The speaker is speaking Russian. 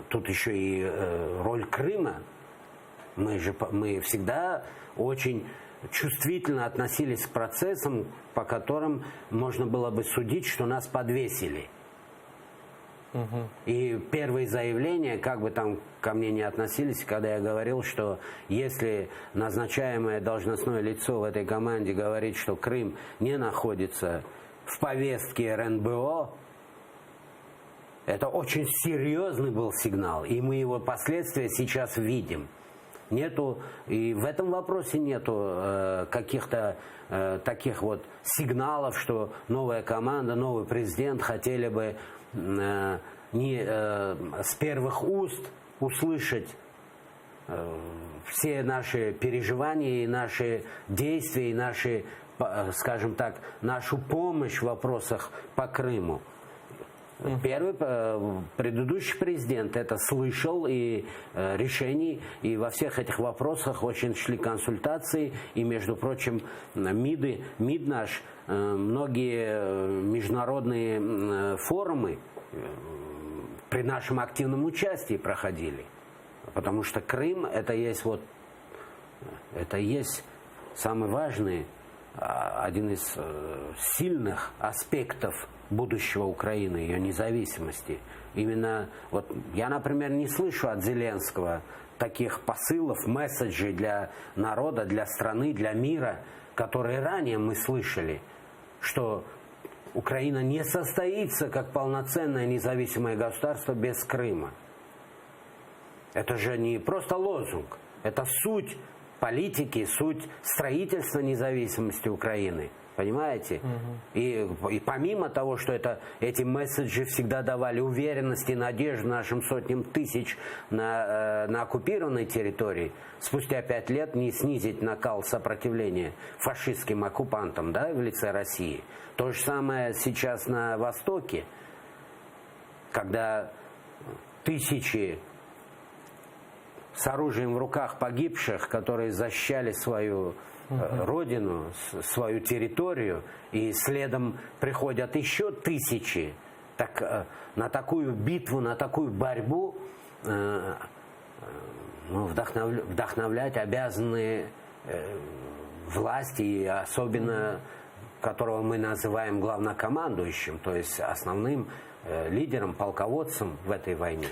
тут еще и роль Крыма. Мы всегда очень чувствительно относились к процессам, по которым можно было бы судить, что нас подвесили. И первые заявления, как бы там ко мне не относились, когда я говорил, что если назначаемое должностное лицо в этой команде говорит, что Крым не находится в повестке РНБО, это очень серьезный был сигнал, и мы его последствия сейчас видим. Нету, и в этом вопросе нету каких-то таких вот сигналов, что новая команда, новый президент хотели бы не с первых уст услышать все наши переживания и наши действия, и наши, скажем так, нашу помощь в вопросах по Крыму. Первый, предыдущий президент это слышал, и решений, и во всех этих вопросах очень шли консультации, и, между прочим, МИД наш, многие международные форумы при нашем активном участии проходили, потому что Крым это есть самый важный, один из сильных аспектов будущего Украины, ее независимости. Именно вот я, например, не слышу от Зеленского таких посылов, месседжей для народа, для страны, для мира, которые ранее мы слышали, что Украина не состоится как полноценное независимое государство без Крыма. Это же не просто лозунг, это суть политики, суть строительства независимости Украины. Понимаете? И помимо того, что эти месседжи всегда давали уверенность и надежду нашим сотням тысяч на оккупированной территории, спустя 5 лет не снизить накал сопротивления фашистским оккупантам, да, в лице России. То же самое сейчас на Востоке, когда тысячи с оружием в руках погибших, которые защищали свою родину, свою территорию, и следом приходят еще тысячи, так, на такую битву, на такую борьбу вдохновлять обязаны власти, и особенно которого мы называем главнокомандующим, то есть основным лидером, полководцем в этой войне.